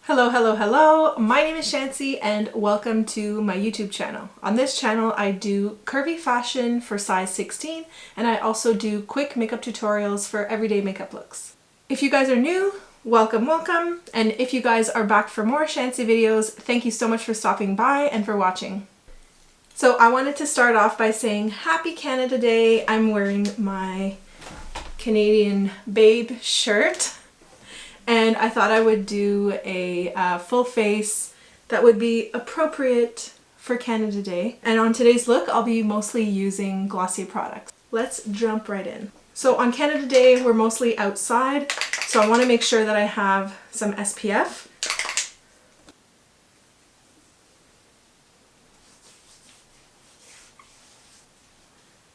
Hello, hello, hello! My name is Chantsy and welcome to my YouTube channel. On this channel I do curvy fashion for size 16 and I also do quick makeup tutorials for everyday makeup looks. If you guys are new, welcome, welcome! And if you guys are back for more Chantsy videos, thank you so much for stopping by and for watching. So I wanted to start off by saying Happy Canada Day. I'm wearing my Canadian Babe shirt. And I thought I would do a full face that would be appropriate for Canada Day. And on today's look, I'll be mostly using Glossier products. Let's jump right in. So on Canada Day, we're mostly outside, so I want to make sure that I have some SPF.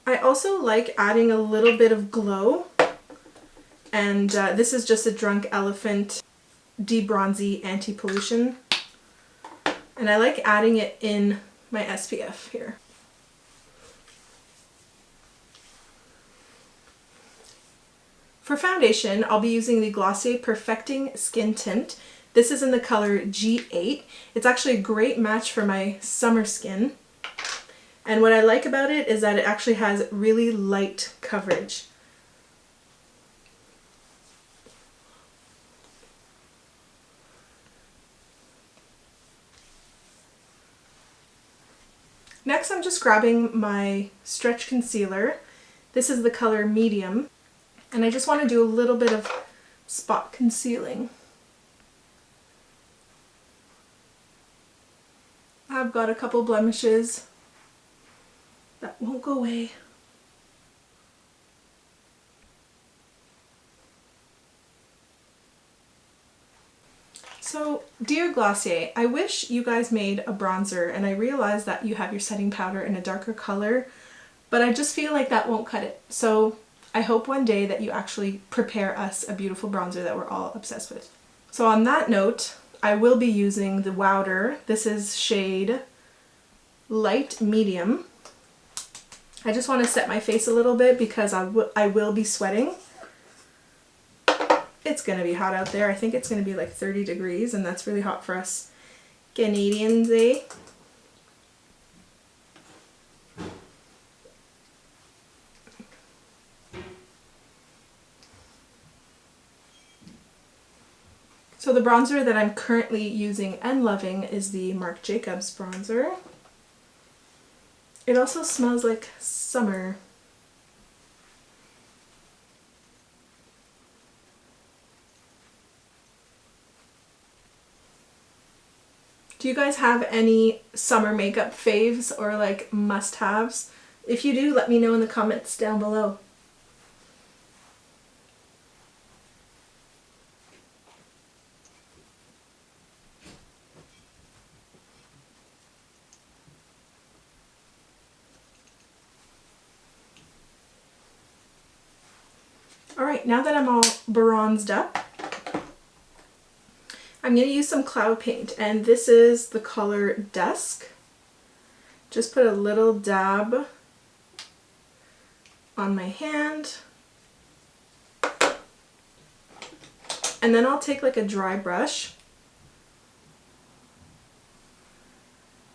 I also like adding a little bit of glow. And this is just a Drunk Elephant De-Bronzy Anti-Pollution. And I like adding it in my SPF here. For foundation, I'll be using the Glossier Perfecting Skin Tint. This is in the color G8. It's actually a great match for my summer skin. And what I like about it is that it actually has really light coverage. Next, I'm just grabbing my stretch concealer. This is the color Medium, and I just want to do a little bit of spot concealing. I've got a couple blemishes that won't go away. So, dear Glossier, I wish you guys made a bronzer, and I realize that you have your setting powder in a darker color, but I just feel like that won't cut it. So I hope one day that you actually prepare us a beautiful bronzer that we're all obsessed with. So on that note, I will be using the Wowder. This is shade Light Medium. I just want to set my face a little bit because I will be sweating. It's gonna be hot out there. I think it's gonna be like 30 degrees, and that's really hot for us Canadians, eh? So the bronzer that I'm currently using and loving is the Marc Jacobs bronzer. It also smells like summer. Do you guys have any summer makeup faves or like must-haves? If you do, let me know in the comments down below. Alright, now that I'm all bronzed up, I'm going to use some cloud paint, and this is the color Dusk. Just put a little dab on my hand. And then I'll take like a dry brush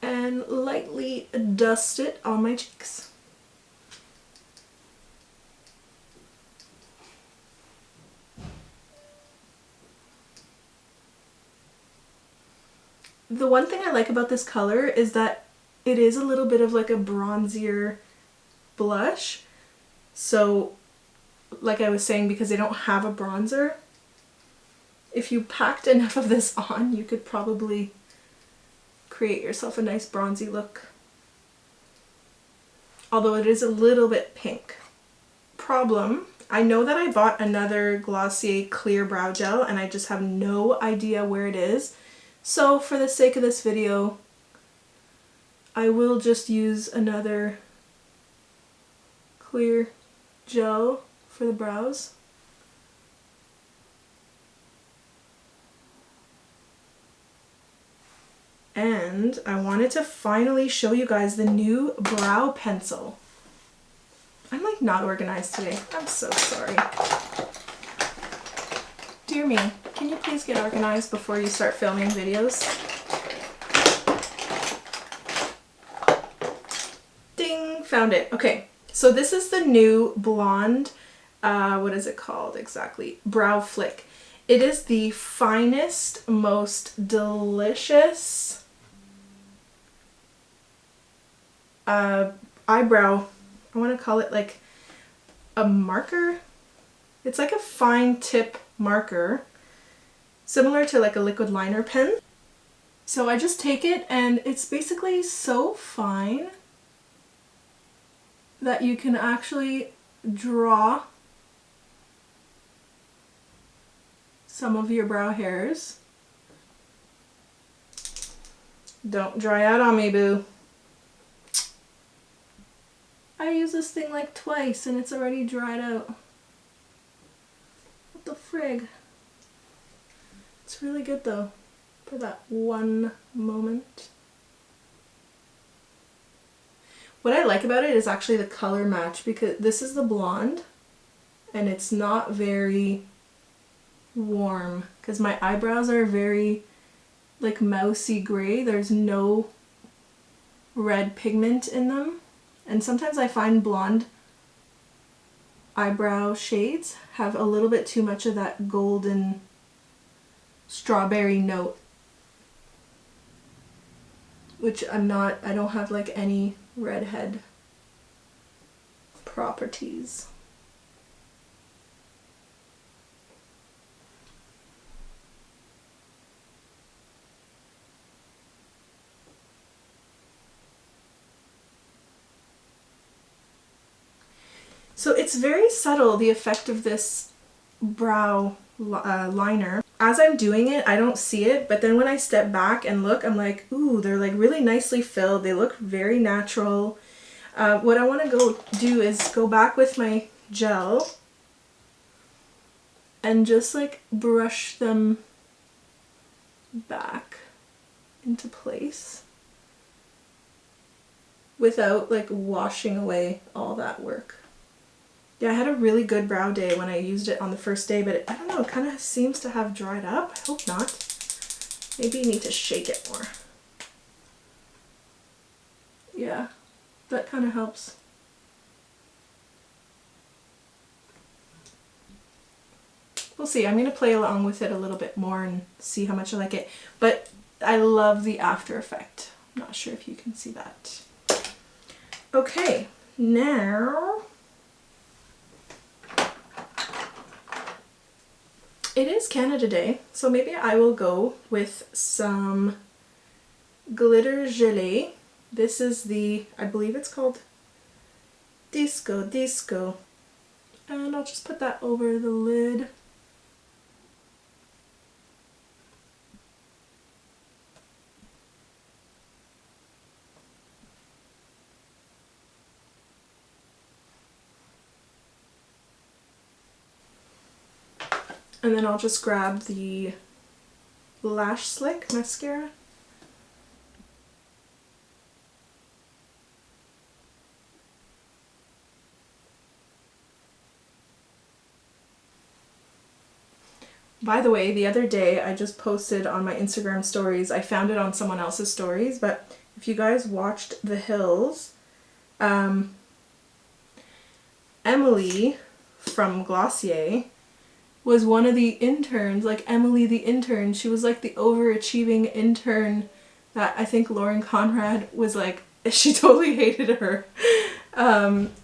and lightly dust it on my cheeks. The one thing I like about this color is that it is a little bit of like a bronzier blush. So, like I was saying, because they don't have a bronzer, if you packed enough of this on, you could probably create yourself a nice bronzy look. Although it is a little bit pink. Problem, I know that I bought another Glossier clear brow gel and I just have no idea where it is. So for the sake of this video, I will just use another clear gel for the brows. And I wanted to finally show you guys the new brow pencil. I'm like not organized today. I'm so sorry. Do dear me, can you please get organized before you start filming videos? Ding, found it. Okay, so this is the new blonde, what is it called exactly? Brow Flick. It is the finest, most delicious eyebrow, I want to call it like a marker. It's like a fine tip marker, similar to like a liquid liner pen. So I just take it and it's basically so fine that you can actually draw some of your brow hairs. Don't dry out on me, boo. I use this thing like twice and it's already dried out. What the frig? It's really good though, for that one moment. What I like about it is actually the color match, because this is the blonde and it's not very warm, because my eyebrows are very like mousy gray. There's no red pigment in them. And sometimes I find blonde eyebrow shades have a little bit too much of that golden strawberry note, which I don't have like any redhead properties. So it's very subtle, the effect of this brow liner. As I'm doing it, I don't see it, but then when I step back and look, I'm like, ooh, they're like really nicely filled. They look very natural. What I want to go do is go back with my gel and just like brush them back into place without like washing away all that work. Yeah, I had a really good brow day when I used it on the first day, but I don't know, it kind of seems to have dried up. I hope not. Maybe you need to shake it more. Yeah, that kind of helps. We'll see. I'm going to play along with it a little bit more and see how much I like it. But I love the after effect. I'm not sure if you can see that. Okay, now it is Canada Day, so maybe I will go with some glitter gelée. This is the, I believe it's called Disco. And I'll just put that over the lid. And then I'll just grab the Lash Slick mascara. By the way, the other day I just posted on my Instagram stories, I found it on someone else's stories, but if you guys watched The Hills, Emily from Glossier was one of the interns, like Emily the intern. She was like the overachieving intern that I think Lauren Conrad was like, she totally hated her.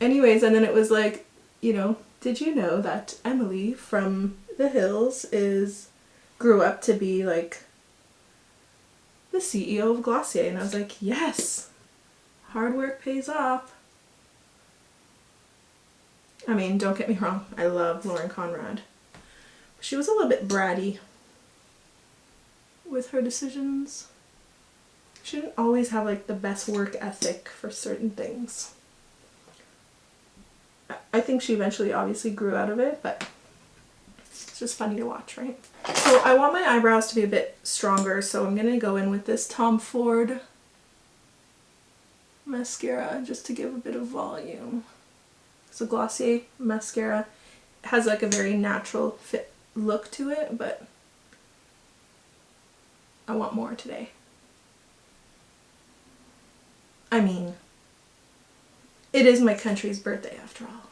Anyways, and then it was like, you know, did you know that Emily from The Hills grew up to be like the CEO of Glossier? And I was like, yes, hard work pays off. I mean, don't get me wrong, I love Lauren Conrad. She was a little bit bratty with her decisions. She didn't always have like the best work ethic for certain things. I think she eventually obviously grew out of it, but it's just funny to watch, right? So I want my eyebrows to be a bit stronger, so I'm gonna go in with this Tom Ford mascara just to give a bit of volume. So Glossier mascara has like a very natural look to it, but I want more today. I mean, it is my country's birthday after all.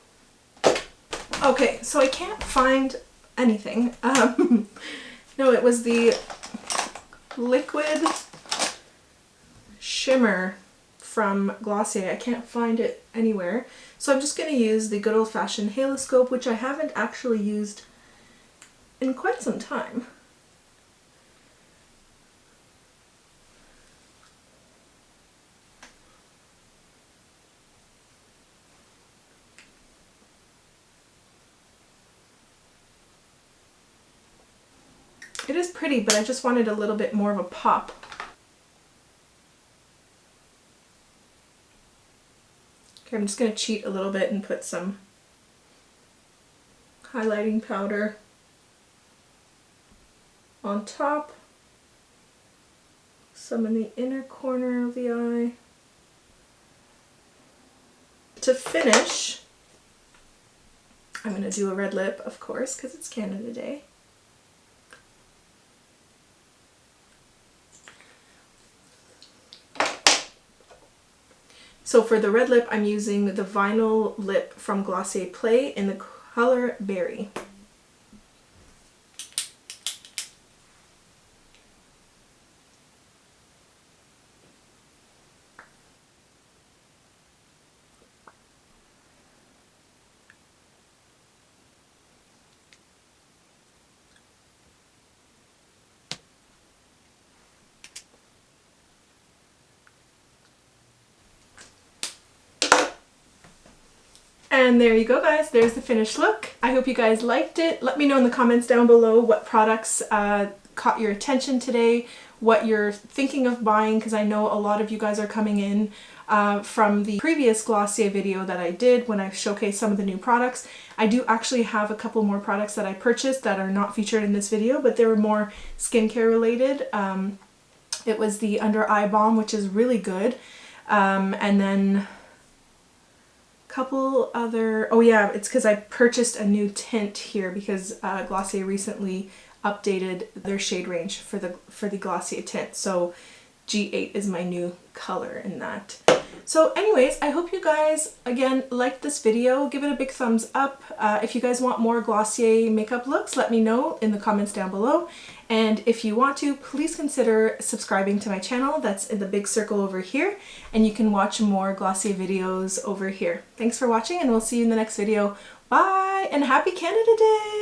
Okay, so I can't find anything. No, it was the liquid shimmer from Glossier. I can't find it anywhere. So I'm just going to use the good old-fashioned haloscope, which I haven't actually used in quite some time. It is pretty, but I just wanted a little bit more of a pop. Okay, I'm just going to cheat a little bit and put some highlighting powder on top, some in the inner corner of the eye. To finish, I'm going to do a red lip, of course, because it's Canada Day. So for the red lip, I'm using the Vinyl Lip from Glossier Play in the color Berry. And there you go, guys. There's the finished look. I hope you guys liked it. Let me know in the comments down below what products caught your attention today, what you're thinking of buying, because I know a lot of you guys are coming in from the previous Glossier video that I did when I showcased some of the new products. I do actually have a couple more products that I purchased that are not featured in this video, but they were more skincare related. It was the under eye balm, which is really good, and then couple other, oh yeah, it's because I purchased a new tint here because Glossier recently updated their shade range for the Glossier tint, so G8 is my new color in that. So anyways, I hope you guys again liked this video. Give it a big thumbs up. If you guys want more Glossier makeup looks, let me know in the comments down below. And if you want to, please consider subscribing to my channel. That's in the big circle over here. And you can watch more Glossier videos over here. Thanks for watching, and we'll see you in the next video. Bye, and happy Canada Day!